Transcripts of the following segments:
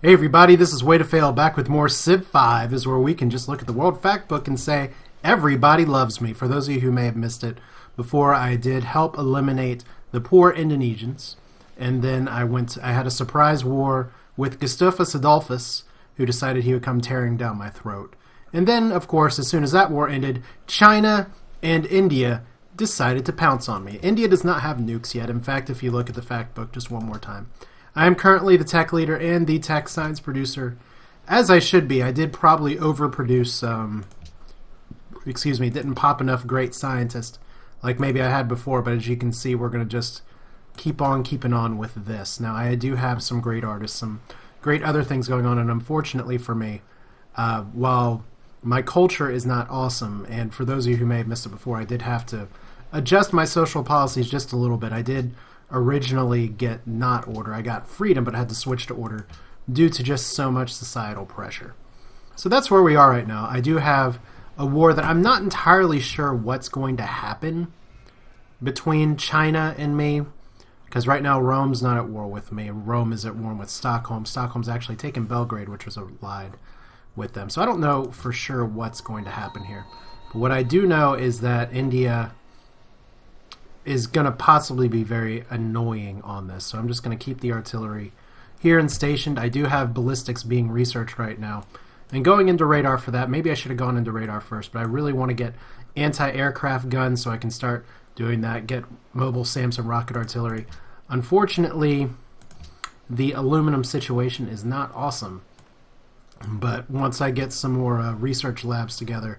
Hey everybody, this is Way to Fail back with more Civ 5, is where we can just look at the World Factbook and say, everybody loves me. For those of you who may have missed it, before I did help eliminate the poor Indonesians, and then I had a surprise war with Gustavus Adolphus, who decided he would come tearing down my throat. And then, of course, as soon as that war ended, China and India decided to pounce on me. India does not have nukes yet. In fact, if you look at the factbook just one more time, I am currently the tech leader and the tech science producer, as I should be. I did probably overproduce, didn't pop enough great scientists like maybe I had before, but as you can see, we're going to just keep on keeping on with this. Now, I do have some great artists, some great other things going on, and unfortunately for me, while my culture is not awesome, and for those of you who may have missed it before, I did have to adjust my social policies just a little bit. I did originally get not order. I got freedom, but I had to switch to order due to just so much societal pressure. So that's where we are right now. I do have a war that I'm not entirely sure what's going to happen between China and me, because right now Rome's not at war with me. Rome is at war with Stockholm. Stockholm's actually taken Belgrade, which was allied with them. So I don't know for sure what's going to happen here. But what I do know is that India is going to possibly be very annoying on this. So I'm just going to keep the artillery here and stationed. I do have ballistics being researched right now. And going into radar for that, maybe I should have gone into radar first, but I really want to get anti-aircraft guns so I can start doing that, get mobile Samson rocket artillery. Unfortunately, the aluminum situation is not awesome. But once I get some more research labs together,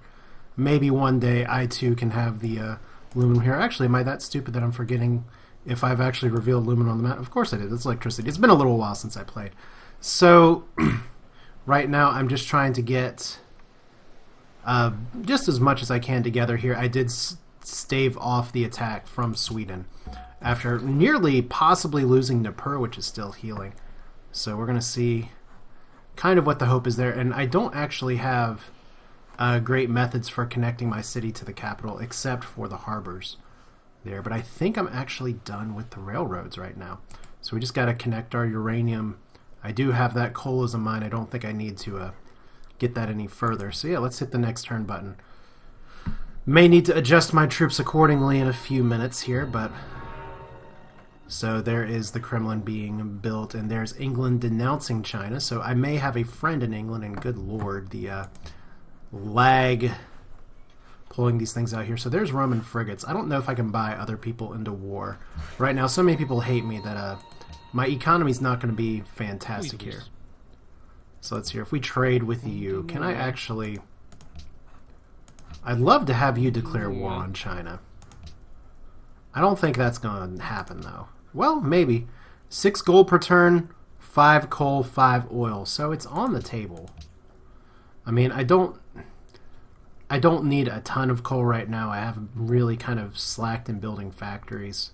maybe one day I too can have the aluminum here. Actually, am I that stupid that I'm forgetting if I've actually revealed aluminum on the map? Of course I did. It's electricity. It's been a little while since I played. So, right now I'm just trying to get just as much as I can together here. I did stave off the attack from Sweden after nearly possibly losing Nippur, which is still healing. So we're going to see kind of what the hope is there. And I don't actually have great methods for connecting my city to the capital, except for the harbors there. But I think I'm actually done with the railroads right now. So we just got to connect our uranium. I do have that coal as a mine. I don't think I need to get that any further. So yeah, let's hit the next turn button. May need to adjust my troops accordingly in a few minutes here, but... So there is the Kremlin being built, and there's England denouncing China. So I may have a friend in England, and good lord, the lag pulling these things out here. So there's Roman frigates. I don't know if I can buy other people into war. Right now, so many people hate me that my economy's not going to be fantastic here. So let's hear. If we trade with the EU, can I actually... I'd love to have you declare war on China. I don't think that's going to happen, though. Well, maybe. 6 gold per turn, 5 coal, 5 oil. So it's on the table. I mean, I don't need a ton of coal right now. I have really kind of slacked in building factories.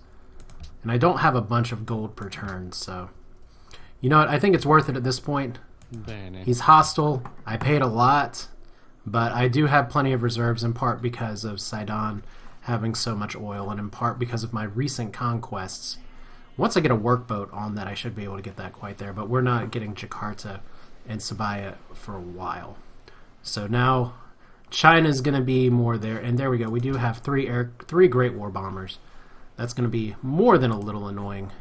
And I don't have a bunch of gold per turn, so... You know what? I think it's worth it at this point. He's hostile. I paid a lot. But I do have plenty of reserves, in part because of Sidon having so much oil, and in part because of my recent conquests. Once I get a workboat on that, I should be able to get that quite there. But we're not getting Jakarta and Sabaya for a while. So now China's going to be more there. And there we go. We do have three Great War bombers. That's going to be more than a little annoying.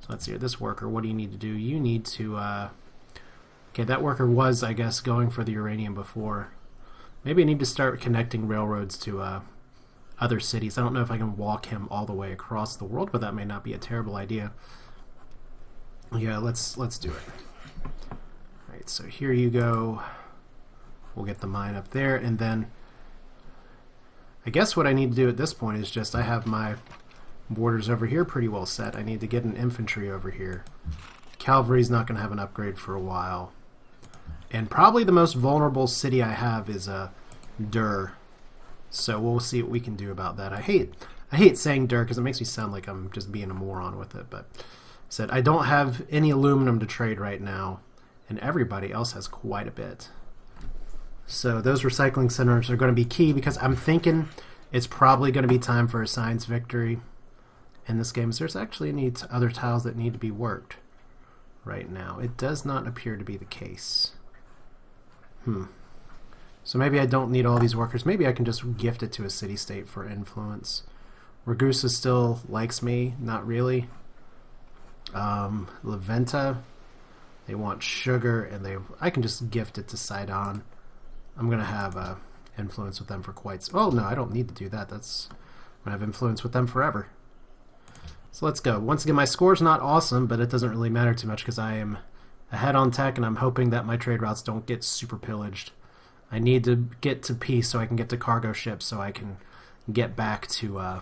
So let's see. This worker, what do you need to do? You need to... Okay, that worker was, I guess, going for the uranium before. Maybe I need to start connecting railroads to other cities. I don't know if I can walk him all the way across the world, but that may not be a terrible idea. Yeah, let's do it. Alright, so here you go. We'll get the mine up there, and then I guess what I need to do at this point is just I have my borders over here pretty well set. I need to get an infantry over here. Cavalry's not going to have an upgrade for a while. And probably the most vulnerable city I have is Dur. So we'll see what we can do about that. I hate saying Dur because it makes me sound like I'm just being a moron with it. But said I don't have any aluminum to trade right now, and everybody else has quite a bit. So those recycling centers are going to be key because I'm thinking it's probably going to be time for a science victory in this game. There's actually any other tiles that need to be worked. right now. It does not appear to be the case. So maybe I don't need all these workers. Maybe I can just gift it to a city-state for influence. Ragusa still likes me. Not really. Leventa, they want sugar, and I can just gift it to Sidon. I'm going to have influence with them for quite... Oh, no, I don't need to do that. I'm going to have influence with them forever. So let's go. Once again, my score's not awesome, but it doesn't really matter too much because I am ahead on tech, and I'm hoping that my trade routes don't get super pillaged. I need to get to peace so I can get to cargo ships so I can get back to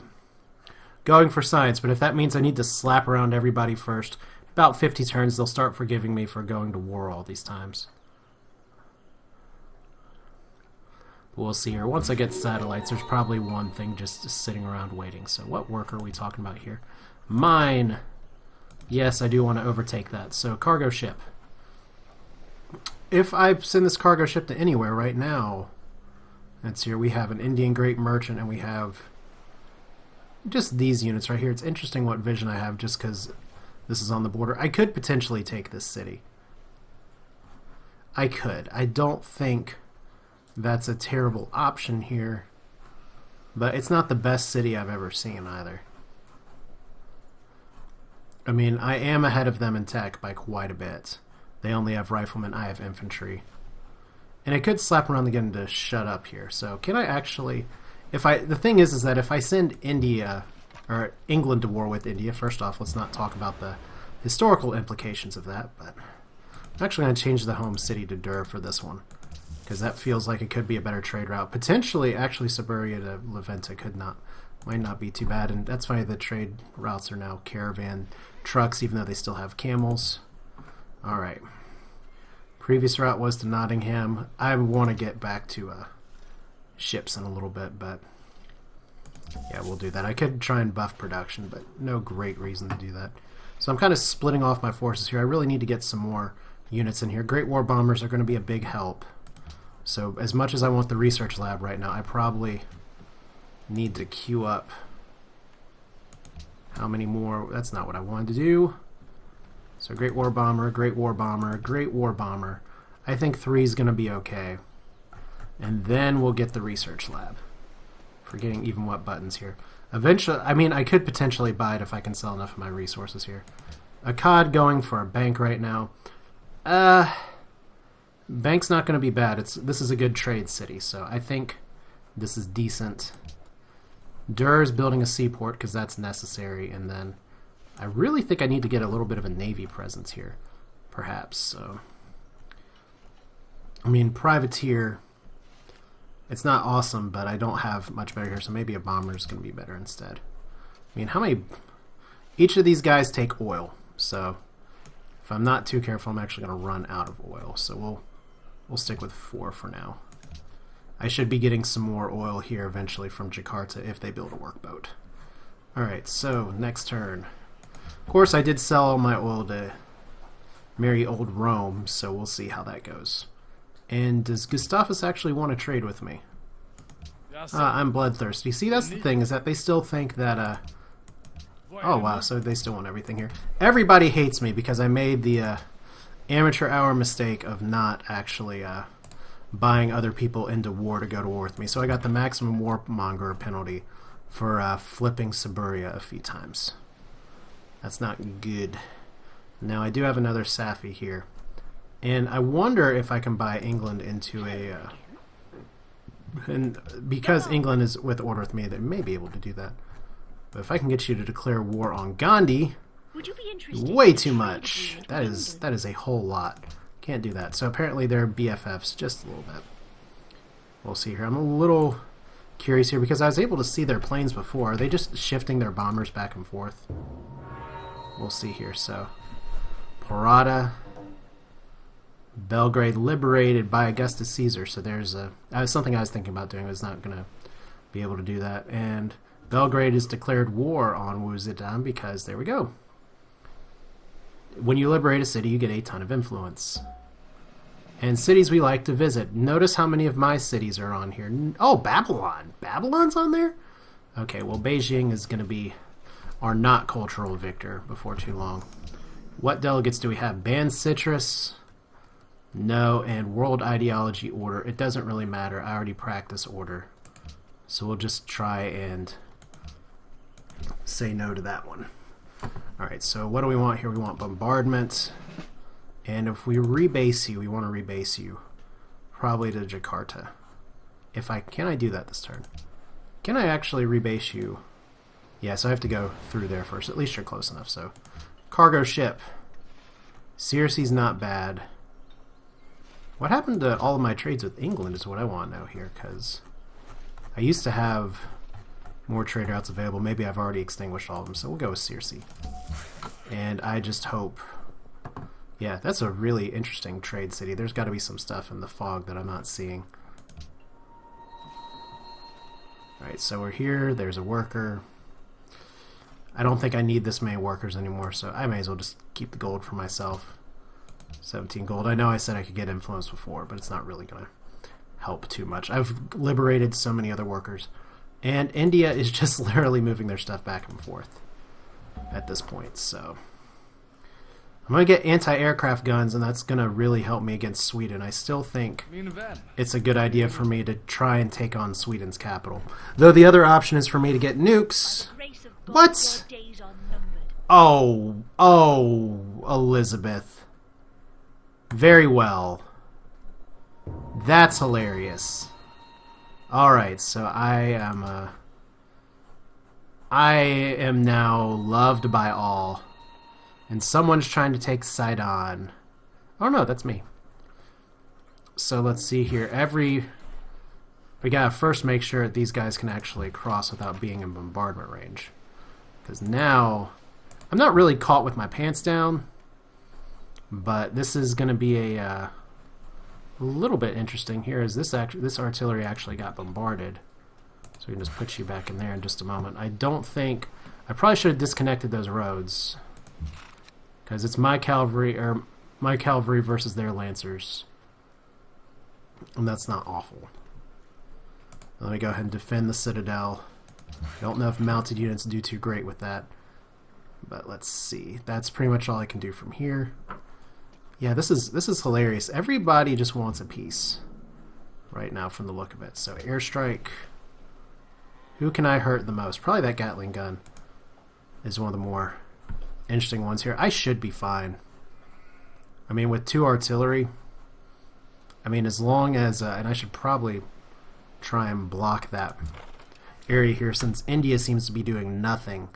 going for science. But if that means I need to slap around everybody first, about 50 turns, they'll start forgiving me for going to war all these times. But we'll see here. Once I get satellites, there's probably one thing just sitting around waiting. So what work are we talking about here? Mine. Yes, I do want to overtake that. So cargo ship. If I send this cargo ship to anywhere right now, that's here. We have an Indian Great Merchant, and we have just these units right here. It's interesting what vision I have just because this is on the border. I could potentially take this city. I could. I don't think that's a terrible option here, but it's not the best city I've ever seen either. I mean, I am ahead of them in tech by quite a bit. They only have riflemen, I have infantry. And I could slap around again to shut up here. So can I actually... The thing is that if I send India, or England to war with India, first off, let's not talk about the historical implications of that, but I'm actually going to change the home city to Dur for this one, because that feels like it could be a better trade route. Potentially, actually, Siberia to Leventa might not be too bad, and that's funny, the trade routes are now caravan trucks, even though they still have camels. Alright. Previous route was to Nottingham. I want to get back to ships in a little bit, but yeah, we'll do that. I could try and buff production, but no great reason to do that. So I'm kind of splitting off my forces here. I really need to get some more units in here. Great War Bombers are going to be a big help. So as much as I want the research lab right now, I probably need to queue up how many more. That's not what I wanted to do. So Great War Bomber, Great War Bomber, Great War Bomber. I think 3 is going to be okay. And then we'll get the research lab. Forgetting even what buttons here. Eventually, I mean, I could potentially buy it if I can sell enough of my resources here. A COD going for a bank right now. Bank's not going to be bad. This is a good trade city, so I think this is decent. Dur is building a seaport because that's necessary, and then I really think I need to get a little bit of a navy presence here, perhaps. So, I mean, privateer, it's not awesome, but I don't have much better here, so maybe a bomber is going to be better instead. I mean, how many... Each of these guys take oil, so if I'm not too careful, I'm actually going to run out of oil. So we'll stick with 4 for now. I should be getting some more oil here eventually from Jakarta if they build a workboat. Alright, so next turn. Of course, I did sell all my oil to merry old Rome, so we'll see how that goes. And does Gustavus actually want to trade with me? I'm bloodthirsty. See, that's the thing, is that they still think that... Oh, wow, so they still want everything here. Everybody hates me because I made the amateur hour mistake of not actually buying other people into war to go to war with me. So I got the maximum warmonger penalty for flipping Siberia a few times. That's not good. Now, I do have another Safi here. And I wonder if I can buy England into a... and because England is with order with me, they may be able to do that. But if I can get you to declare war on Gandhi, would you be interested way too much. That is a whole lot. Can't do that. So apparently they're BFFs just a little bit. We'll see here. I'm a little curious here because I was able to see their planes before. Are they just shifting their bombers back and forth? We'll see here. So Parada, Belgrade liberated by Augustus Caesar. So there's something I was thinking about doing. I was not going to be able to do that. And Belgrade has declared war on Wuzidan because there we go. When you liberate a city, you get a ton of influence. And cities we like to visit. Notice how many of my cities are on here. Oh, Babylon. Babylon's on there? Okay, well, Beijing is going to be our not cultural victor before too long. What delegates do we have? Banned citrus? No, and world ideology order. It doesn't really matter. I already practice order. So we'll just try and say no to that one. Alright, so what do we want here? We want bombardment. And if we rebase you, we want to rebase you probably to Jakarta. Can I do that this turn? Can I actually rebase you? Yeah, so I have to go through there first. At least you're close enough, so. Cargo ship. Searcy's not bad. What happened to all of my trades with England is what I want to know here, because I used to have more trade routes available. Maybe I've already extinguished all of them, so we'll go with Searcy. And I just hope... Yeah, that's a really interesting trade city. There's got to be some stuff in the fog that I'm not seeing. Alright, so we're here. There's a worker. I don't think I need this many workers anymore, so I may as well just keep the gold for myself. 17 gold. I know I said I could get influence before, but it's not really going to help too much. I've liberated so many other workers. And India is just literally moving their stuff back and forth at this point, so... I'm going to get anti-aircraft guns, and that's going to really help me against Sweden. I still think it's a good idea for me to try and take on Sweden's capital. Though the other option is for me to get nukes. What? Oh, Elizabeth. Very well. That's hilarious. Alright, so I am now loved by all. And someone's trying to take Sidon. Oh no, that's me. So let's see here. We gotta first make sure that these guys can actually cross without being in bombardment range. Because now, I'm not really caught with my pants down. But this is gonna be a little bit interesting here. Is this artillery actually got bombarded? So we can just put you back in there in just a moment. I probably should have disconnected those roads. Because it's my cavalry versus their lancers. And that's not awful. Let me go ahead and defend the citadel. I don't know if mounted units do too great with that. But let's see. That's pretty much all I can do from here. Yeah, this is hilarious. Everybody just wants a piece right now from the look of it. So airstrike. Who can I hurt the most? Probably that Gatling gun is one of the more interesting ones here. I should be fine. I mean, with 2 artillery, I mean, as long as, and I should probably try and block that area here, since India seems to be doing nothing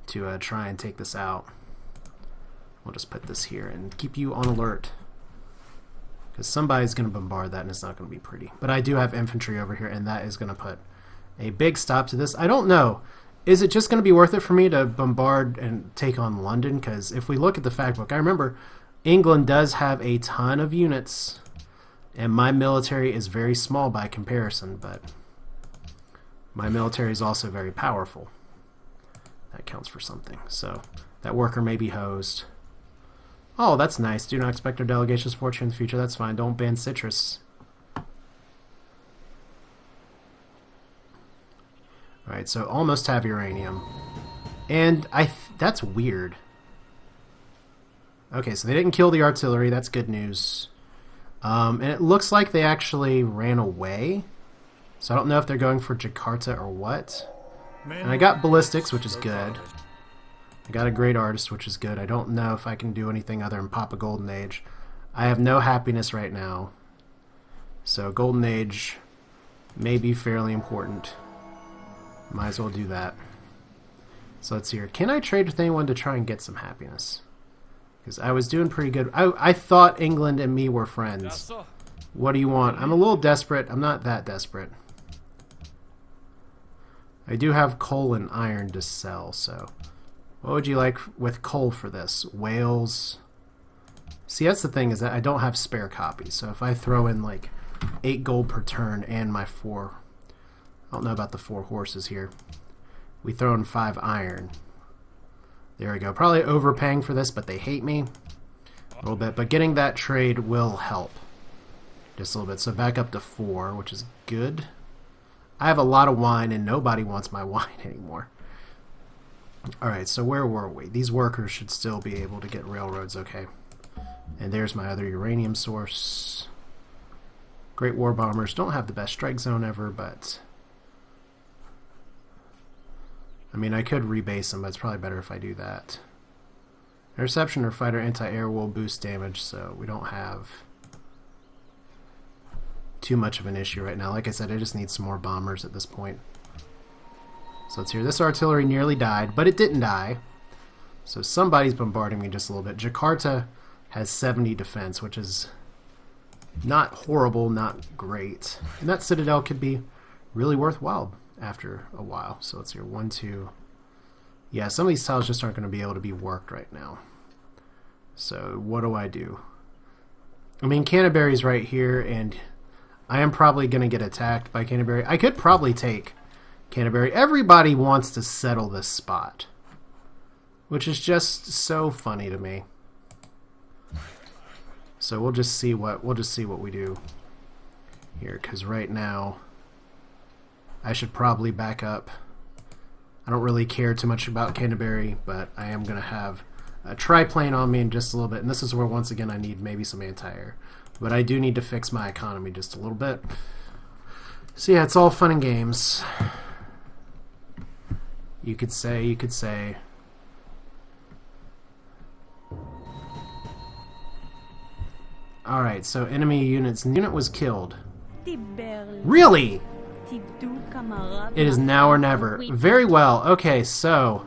to try and take this out. We'll just put this here and keep you on alert, because somebody's going to bombard that and it's not going to be pretty. But I do have infantry over here, and that is going to put a big stop to this. I don't know. Is it just going to be worth it for me to bombard and take on London? Because if we look at the fact book, I remember England does have a ton of units, and my military is very small by comparison, but my military is also very powerful. That counts for something. So that worker may be hosed. Oh, that's nice. Do not expect our delegation to support you in the future. That's fine. Don't ban citrus. Alright, so almost have uranium. And that's weird. Okay, so they didn't kill the artillery. That's good news. And it looks like they actually ran away. So I don't know if they're going for Jakarta or what. And I got ballistics, which is good. I got a great artist, which is good. I don't know if I can do anything other than pop a golden age. I have no happiness right now. So golden age may be fairly important. Might as well do that. So let's see here. Can I trade with anyone to try and get some happiness? Because I was doing pretty good. I thought England and me were friends. What do you want? I'm a little desperate. I'm not that desperate. I do have coal and iron to sell, so... What would you like with coal for this? Wales? See, that's the thing, is that I don't have spare copies. So if I throw in like 8 gold per turn and my 4... I don't know about the 4 horses here. We throw in 5 iron. There we go. Probably overpaying for this, but they hate me a little bit. But getting that trade will help just a little bit. So back up to 4, which is good. I have a lot of wine, and nobody wants my wine anymore. Alright, so where were we? These workers should still be able to get railroads, okay. And there's my other uranium source. Great War Bombers don't have the best strike zone ever, but... I mean, I could rebase them, but it's probably better if I do that. Interception or fighter anti-air will boost damage, so we don't have too much of an issue right now. Like I said, I just need some more bombers at this point. So let's hear. This artillery nearly died, but it didn't die. So somebody's bombarding me just a little bit. Jakarta has 70 defense, which is not horrible, not great. And that citadel could be really worthwhile after a while. So let's hear. 1, 2. Yeah, some of these tiles just aren't going to be able to be worked right now. So what do I do? I mean, Canterbury's right here, and I am probably going to get attacked by Canterbury. I could probably take Canterbury. Everybody wants to settle this spot, which is just so funny to me. So we'll just see what we do here, because right now I should probably back up. I don't really care too much about Canterbury, but I am going to have a triplane on me in just a little bit, and this is where once again I need maybe some anti-air. But I do need to fix my economy just a little bit. So yeah, it's all fun and games. You could say. Alright, so enemy units. Unit was killed. Really? It is now or never. Very well. Okay, so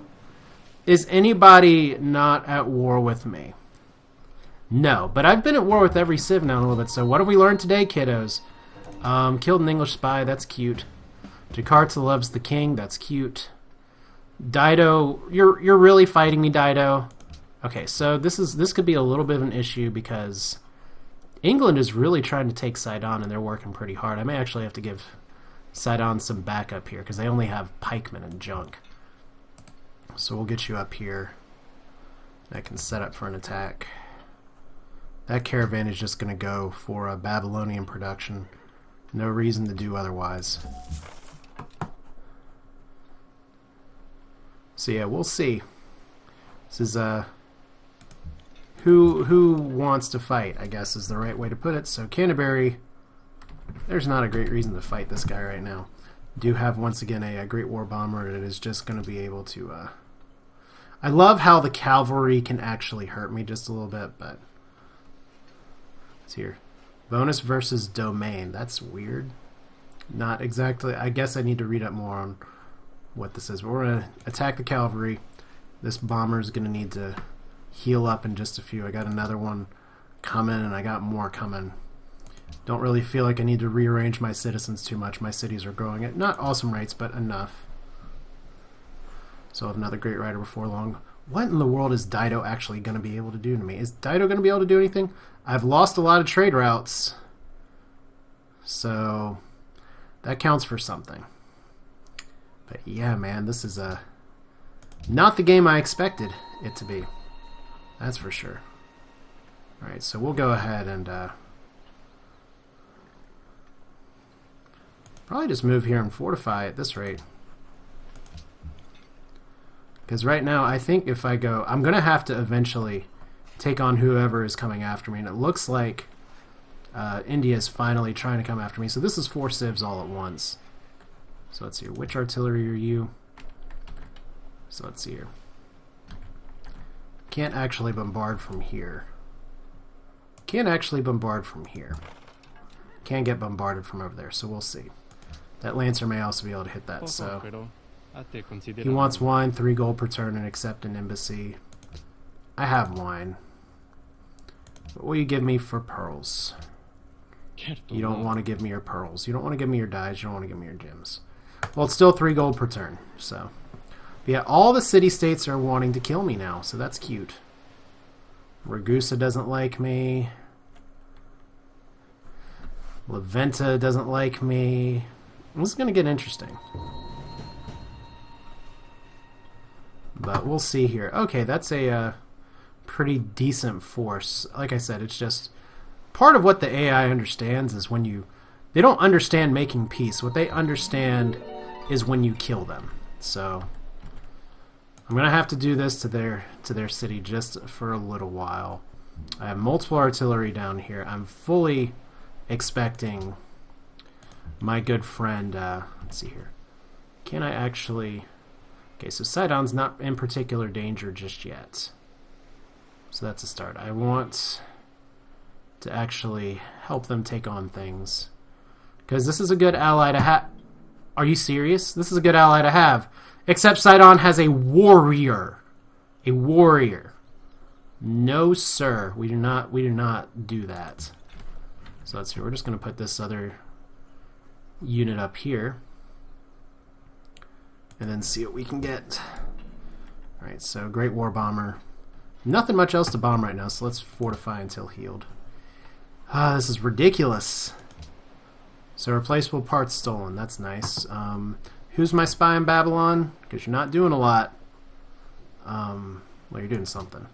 is anybody not at war with me? No, but I've been at war with every civ now a little bit, so what have we learned today, kiddos? Killed an English spy, that's cute. Jakarta loves the king, that's cute. Dido, you're really fighting me, Dido. Okay, so this could be a little bit of an issue because England is really trying to take Sidon and they're working pretty hard. I may actually have to give Sidon some backup here because they only have pikemen and junk. So we'll get you up here. I can set up for an attack. That caravan is just going to go for a Babylonian production. No reason to do otherwise. So yeah, we'll see. This is who wants to fight, I guess is the right way to put it. So Canterbury, there's not a great reason to fight this guy right now. Do have once again a Great War Bomber that is just going to be able to I love how the cavalry can actually hurt me just a little bit, but it's here. Bonus versus domain. That's weird. Not exactly. I guess I need to read up more on what this is. But we're going to attack the cavalry. This bomber is going to need to heal up in just a few. I got another one coming, and I got more coming. Don't really feel like I need to rearrange my citizens too much. My cities are growing at not awesome rates, but enough. So I'll have another great rider before long. What in the world is Dido actually going to be able to do to me? Is Dido going to be able to do anything? I've lost a lot of trade routes. So that counts for something. But yeah, man, this is not the game I expected it to be. That's for sure. Alright, so we'll go ahead and probably just move here and fortify at this rate. Because right now, I think if I go, I'm going to have to eventually take on whoever is coming after me. And it looks like India is finally trying to come after me. So this is 4 civs all at once. So let's see here. Which artillery are you? So let's see here. Can't actually bombard from here. Can't actually bombard from here. Can get bombarded from over there. So we'll see. That Lancer may also be able to hit that. So he wants wine, 3 gold per turn, and accept an embassy. I have wine. What will you give me for pearls? You don't want to give me your pearls. You don't want to give me your dyes. You don't want to give me your gems. Well, it's still 3 gold per turn. So, but yeah, all the city-states are wanting to kill me now, so that's cute. Ragusa doesn't like me. Leventa doesn't like me. This is going to get interesting. But we'll see here. Okay, that's a pretty decent force. Like I said, it's just part of what the AI understands is when you... They don't understand making peace. What they understand is when you kill them. So I'm gonna have to do this to their city just for a little while. I have multiple artillery down here. I'm fully expecting my good friend. Let's see here. Can I actually? Okay, so Sidon's not in particular danger just yet. So that's a start. I want to actually help them take on things. Because this is a good ally to have. Are you serious? This is a good ally to have. Except Sidon has a warrior. A warrior. No, sir. We do not do that. So let's see. We're just going to put this other unit up here. And then see what we can get. Alright, so Great War Bomber. Nothing much else to bomb right now, so let's fortify until healed. Ah, this is ridiculous. So replaceable parts stolen. That's nice. Who's my spy in Babylon? Because you're not doing a lot. Well, you're doing something.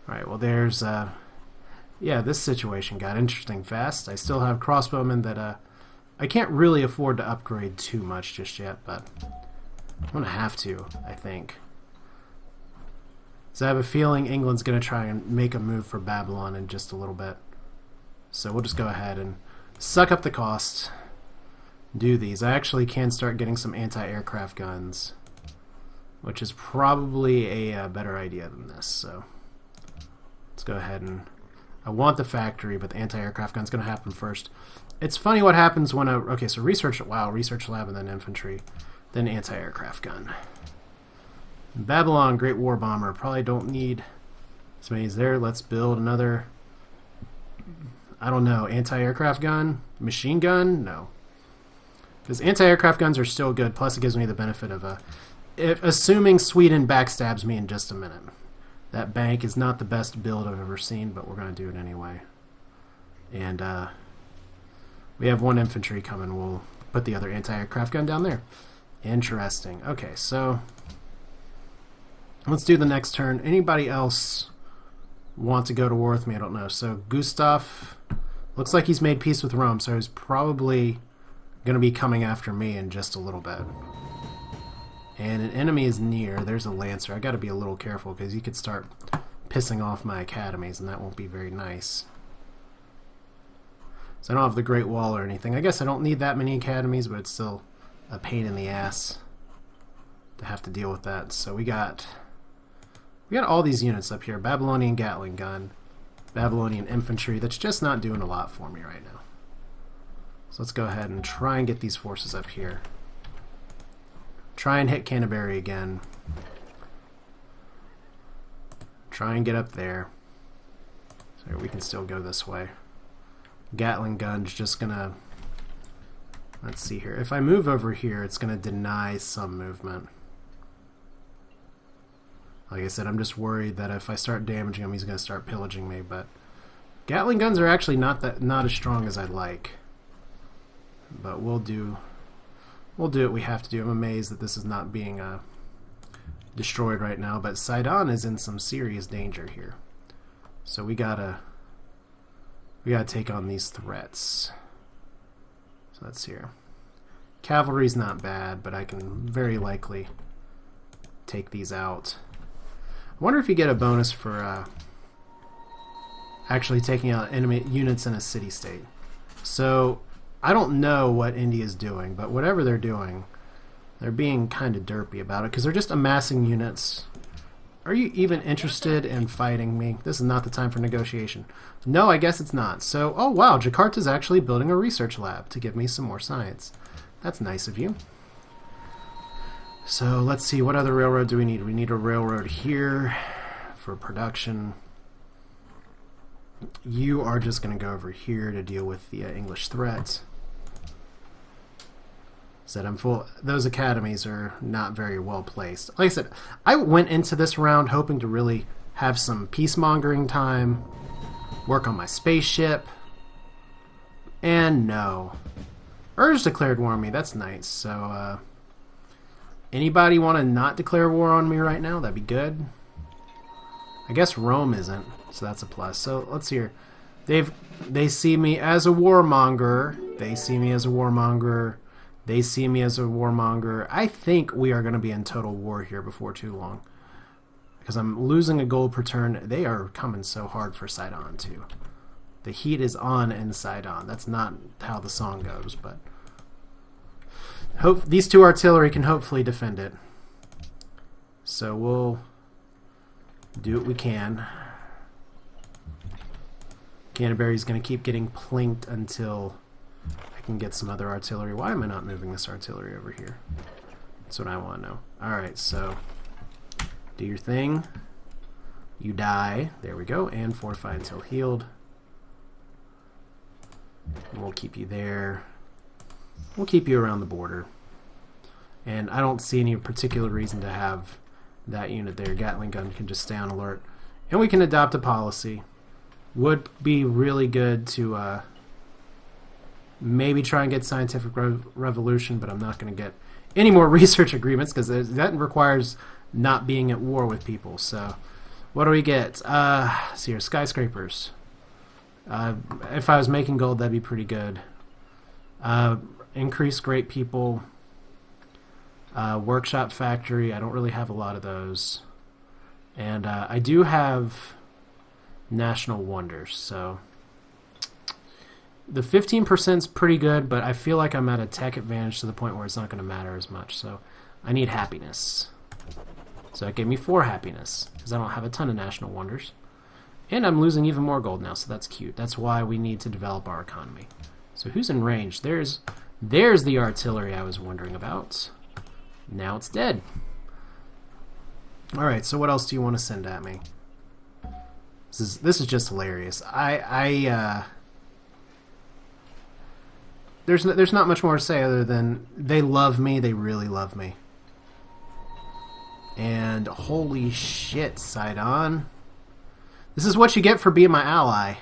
Alright, well there's... yeah, this situation got interesting fast. I still have crossbowmen that... I can't really afford to upgrade too much just yet, but... I'm going to have to, I think. So I have a feeling England's going to try and make a move for Babylon in just a little bit. So we'll just go ahead and suck up the cost. Do these. I actually can start getting some anti-aircraft guns, which is probably a better idea than this. So let's go ahead and... I want the factory, but the anti-aircraft gun's going to happen first. It's funny what happens when a... Okay, so research lab and then infantry. Then anti-aircraft gun. Babylon, Great War Bomber. Probably don't need as many as there. Let's build another, I don't know, anti-aircraft gun? Machine gun? No. Because anti-aircraft guns are still good, plus it gives me the benefit of assuming Sweden backstabs me in just a minute. That bank is not the best build I've ever seen, but we're going to do it anyway. And we have one infantry coming. We'll put the other anti-aircraft gun down there. Interesting. Okay, so let's do the next turn. Anybody else want to go to war with me? I don't know. So Gustav looks like he's made peace with Rome, so he's probably going to be coming after me in just a little bit. And an enemy is near. There's a lancer. I got to be a little careful because he could start pissing off my academies, and that won't be very nice. So I don't have the Great Wall or anything. I guess I don't need that many academies, but it's still a pain in the ass to have to deal with that. So we got all these units up here. Babylonian Gatling gun, Babylonian infantry. That's just not doing a lot for me right now. So let's go ahead and try and get these forces up here. Try and hit Canterbury again. Try and get up there. So we can still go this way. Gatling gun's just gonna... Let's see here. If I move over here, it's gonna deny some movement. Like I said, I'm just worried that if I start damaging him, he's gonna start pillaging me. But Gatling guns are actually not as strong as I'd like. But we'll do what we have to do. I'm amazed that this is not being destroyed right now. But Sidon is in some serious danger here. So we gotta take on these threats. So that's here. Cavalry's not bad, but I can very likely take these out. I wonder if you get a bonus for actually taking out enemy units in a city-state. So I don't know what India's doing, but whatever they're doing, they're being kind of derpy about it because they're just amassing units. Are you even interested in fighting me? This is not the time for negotiation. No, I guess it's not. So, oh wow, Jakarta's actually building a research lab to give me some more science. That's nice of you. So, let's see, what other railroad do we need? We need a railroad here for production. You are just going to go over here to deal with the English threat. Said I'm full. Those academies are not very well placed. Like I said, I went into this round hoping to really have some peacemongering time, work on my spaceship, and no. Urge declared war on me. That's nice. So, anybody want to not declare war on me right now? That'd be good. I guess Rome isn't, so that's a plus. So let's see here. They see me as a warmonger. They see me as a warmonger. They see me as a warmonger. I think we are going to be in total war here before too long. Because I'm losing a gold per turn. They are coming so hard for Sidon too. The heat is on in Sidon. That's not how the song goes, but these two artillery can hopefully defend it. So we'll do what we can. Canterbury's going to keep getting plinked until I can get some other artillery. Why am I not moving this artillery over here? That's what I want to know. Alright, so do your thing. You die. There we go. And fortify until healed. And we'll keep you there. We'll keep you around the border. And I don't see any particular reason to have that unit there. Gatling gun can just stay on alert. And we can adopt a policy. Would be really good to maybe try and get scientific revolution, but I'm not going to get any more research agreements because that requires not being at war with people. So what do we get? See here, skyscrapers. If I was making gold, that'd be pretty good. Increase great people. Workshop factory. I don't really have a lot of those. And I do have national wonders, so the 15% is pretty good, but I feel like I'm at a tech advantage to the point where it's not going to matter as much, so I need happiness. So that gave me 4 happiness, because I don't have a ton of national wonders. And I'm losing even more gold now, so that's cute. That's why we need to develop our economy. So who's in range? There's the artillery I was wondering about. Now it's dead. Alright, so what else do you want to send at me? This is just hilarious. There's not much more to say other than they love me. They really love me. And holy shit, Sidon. This is what you get for being my ally.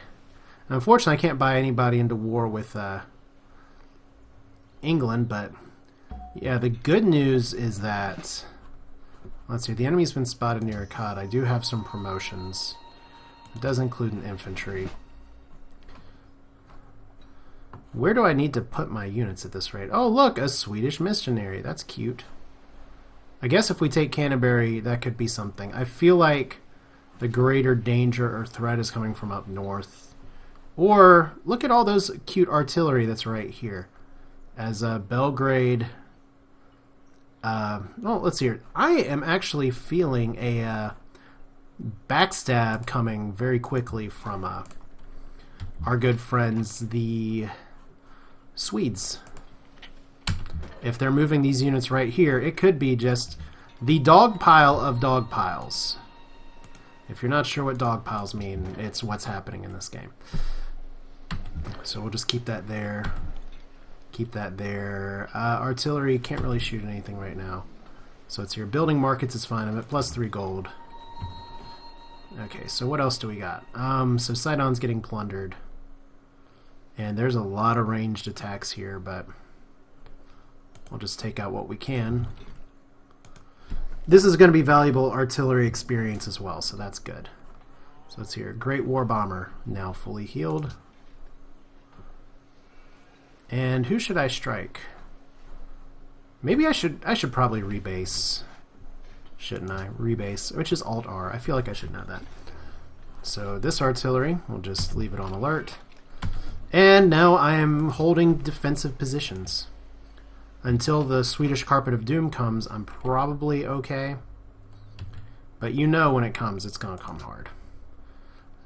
And unfortunately, I can't buy anybody into war with England, but yeah, the good news is that, let's see, the enemy's been spotted near Akkad. I do have some promotions. It does include an infantry. Where do I need to put my units at this rate? Oh, look, a Swedish missionary. That's cute. I guess if we take Canterbury, that could be something. I feel like the greater danger or threat is coming from up north. Or, look at all those cute artillery that's right here. As Belgrade... well, let's see here. I am actually feeling a backstab coming very quickly from our good friends, the Swedes. If they're moving these units right here, it could be just the dogpile of dogpiles. If you're not sure what dogpiles mean, it's what's happening in this game. So we'll just keep that there. Keep that there. Artillery, can't really shoot anything right now. So it's here. Building markets is fine. I'm at +3 gold. Okay, so what else do we got? So Sidon's getting plundered. And there's a lot of ranged attacks here, but we'll just take out what we can. This is going to be valuable artillery experience as well, so that's good. So let's hear. Great War Bomber, now fully healed. And who should I strike? Maybe I should probably rebase. Shouldn't I? Rebase, which is Alt-R. I feel like I should know that. So this artillery, we'll just leave it on alert. And now I am holding defensive positions. Until the Swedish Carpet of Doom comes, I'm probably okay. But you know when it comes, it's going to come hard.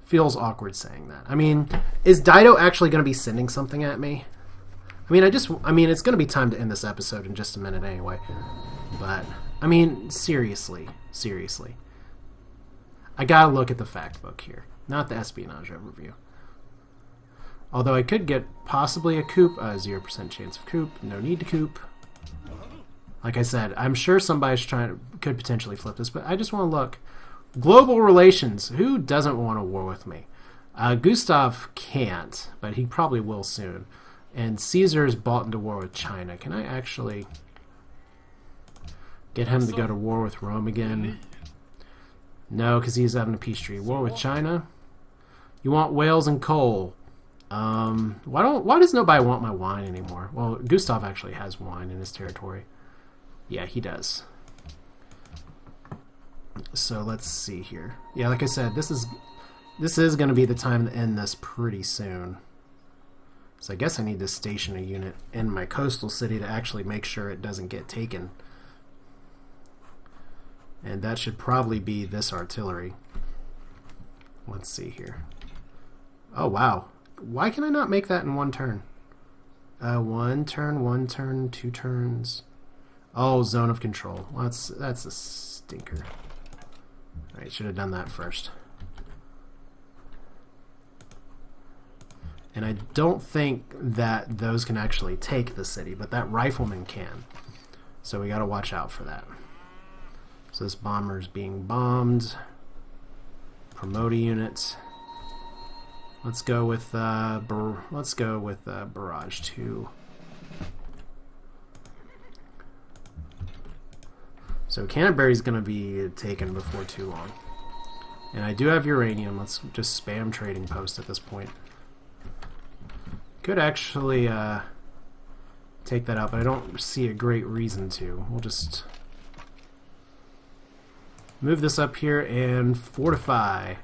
Feels awkward saying that. I mean, is Dido actually going to be sending something at me? I mean, it's going to be time to end this episode in just a minute anyway. But, I mean, seriously. I gotta look at the fact book here, not the espionage overview. Although I could get possibly a coup, 0% chance of coup, no need to coup. Like I said, I'm sure somebody's could potentially flip this, but I just want to look. Global relations, who doesn't want a war with me? Gustav can't, but he probably will soon. And Caesar's bought into war with China. Can I actually get him to go to war with Rome again? No, because he's having a peace treaty. War with China? You want whales and coal. Why does nobody want my wine anymore? Well, Gustav actually has wine in his territory. Yeah, he does. So let's see here. Yeah, like I said, this is going to be the time to end this pretty soon. So I guess I need to station a unit in my coastal city to actually make sure it doesn't get taken. And that should probably be this artillery. Let's see here. Oh, wow. Why can I not make that in one turn? One turn, 2 turns. Oh, zone of control. Well, that's a stinker. Alright, should have done that first. And I don't think that those can actually take the city, but that rifleman can. So we gotta watch out for that. So this bomber's being bombed. Promote a unit. Let's go with barrage 2. So Canterbury's going to be taken before too long. And I do have uranium. Let's just spam trading post at this point. Could actually take that out, but I don't see a great reason to. We'll just move this up here and fortify.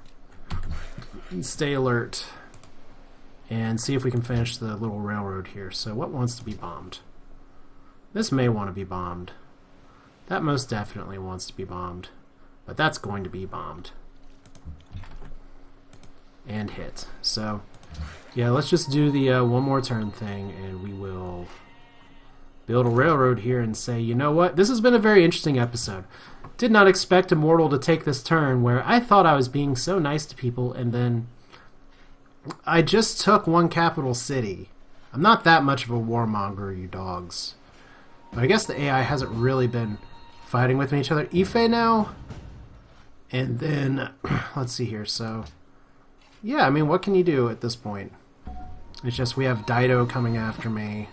Stay alert and see if we can finish the little railroad here. So what wants to be bombed? This may want to be bombed. That most definitely wants to be bombed, but that's going to be bombed and hit. So yeah, let's just do the one more turn thing, and we will build a railroad here and say, you know what, this has been a very interesting episode. Did not expect Immortal to take this turn where I thought I was being so nice to people, and then I just took one capital city. I'm not that much of a warmonger, you dogs. But I guess the AI hasn't really been fighting with each other. Ife now, and then let's see here. So yeah, I mean, what can you do at this point? It's just we have Dido coming after me.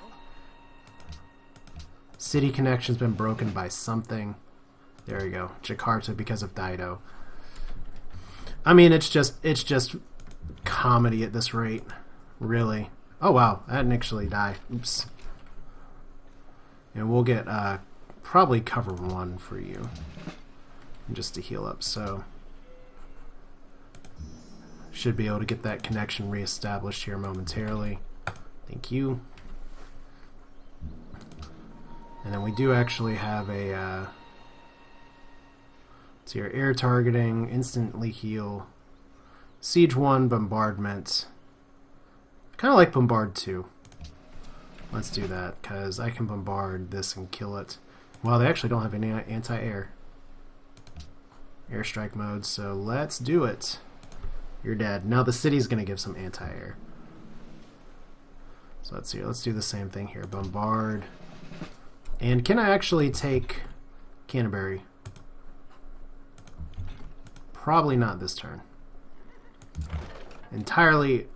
City connection's been broken by something. There we go. Jakarta because of Dido. I mean, it's just comedy at this rate. Really. Oh wow, that didn't actually die. Oops. And we'll get probably cover 1 for you. Just to heal up, so should be able to get that connection reestablished here momentarily. Thank you. And then we do actually have a so your air targeting, instantly heal, siege 1, bombardment. Kind of like bombard 2. Let's do that because I can bombard this and kill it. Well, they actually don't have any anti-air airstrike mode, so let's do it. You're dead. Now the city's going to give some anti-air. So let's see. Let's do the same thing here. Bombard. And can I actually take Canterbury? Probably not this turn. Entirely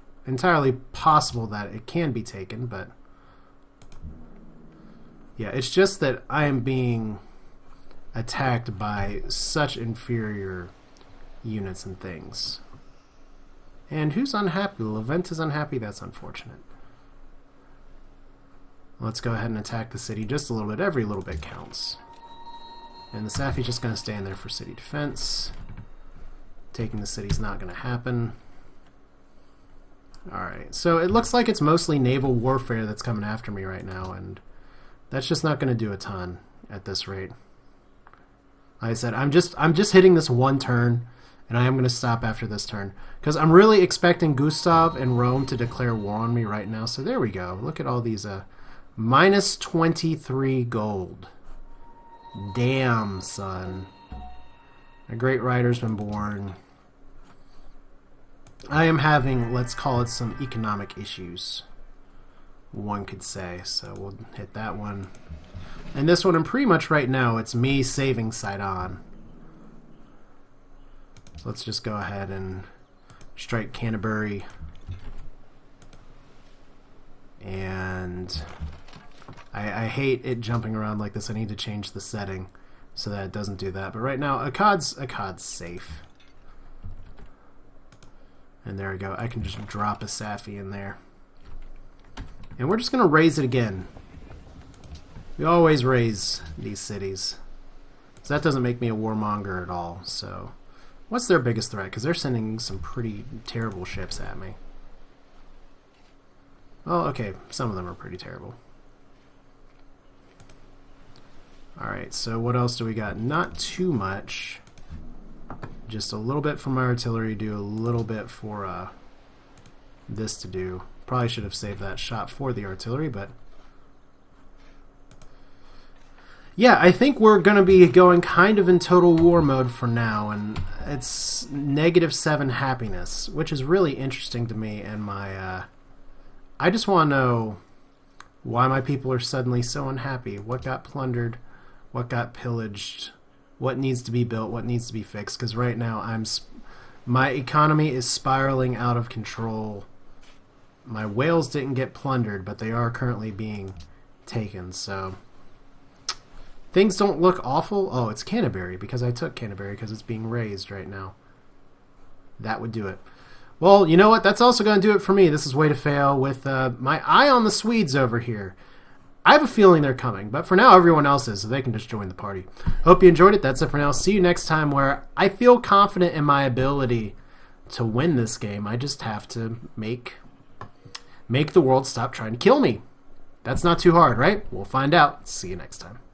possible that it can be taken, but yeah, it's just that I am being attacked by such inferior units and things. And who's unhappy? Levent is unhappy. That's unfortunate. Let's go ahead and attack the city just a little bit. Every little bit counts. And the Safi's just going to stay in there for city defense. Taking the city's not going to happen. Alright, so it looks like it's mostly naval warfare that's coming after me right now, and that's just not going to do a ton at this rate. Like I said, I'm just hitting this one turn, and I am going to stop after this turn, because I'm really expecting Gustav and Rome to declare war on me right now. So there we go. Look at all these minus 23 gold. Damn, son. A great writer's been born. I am having, let's call it, some economic issues, one could say. So we'll hit that one. And this one, and pretty much right now, it's me saving Sidon. So let's just go ahead and strike Canterbury. And I hate it jumping around like this. I need to change the setting so that it doesn't do that. But right now, Akkad's safe. And there we go. I can just drop a Safi in there. And we're just going to raise it again. We always raise these cities. So that doesn't make me a warmonger at all. So what's their biggest threat? Because they're sending some pretty terrible ships at me. Oh, okay. Some of them are pretty terrible. Alright, so what else do we got? Not too much. Just a little bit for my artillery, do a little bit for this to do. Probably should have saved that shot for the artillery, but yeah, I think we're going to be going kind of in total war mode for now, and it's -7 happiness, which is really interesting to me, and my I just want to know why my people are suddenly so unhappy. What got plundered? What got pillaged? What needs to be built? What needs to be fixed? Because right now my economy is spiraling out of control. My whales didn't get plundered, but they are currently being taken. So things don't look awful. Oh, it's Canterbury, because I took Canterbury because it's being raised right now. That would do it. Well, you know what? That's also going to do it for me. This is Way to Fail with my eye on the Swedes over here. I have a feeling they're coming, but for now everyone else is, so they can just join the party. Hope you enjoyed it. That's it for now. See you next time, where I feel confident in my ability to win this game. I just have to make the world stop trying to kill me. That's not too hard, right? We'll find out. See you next time.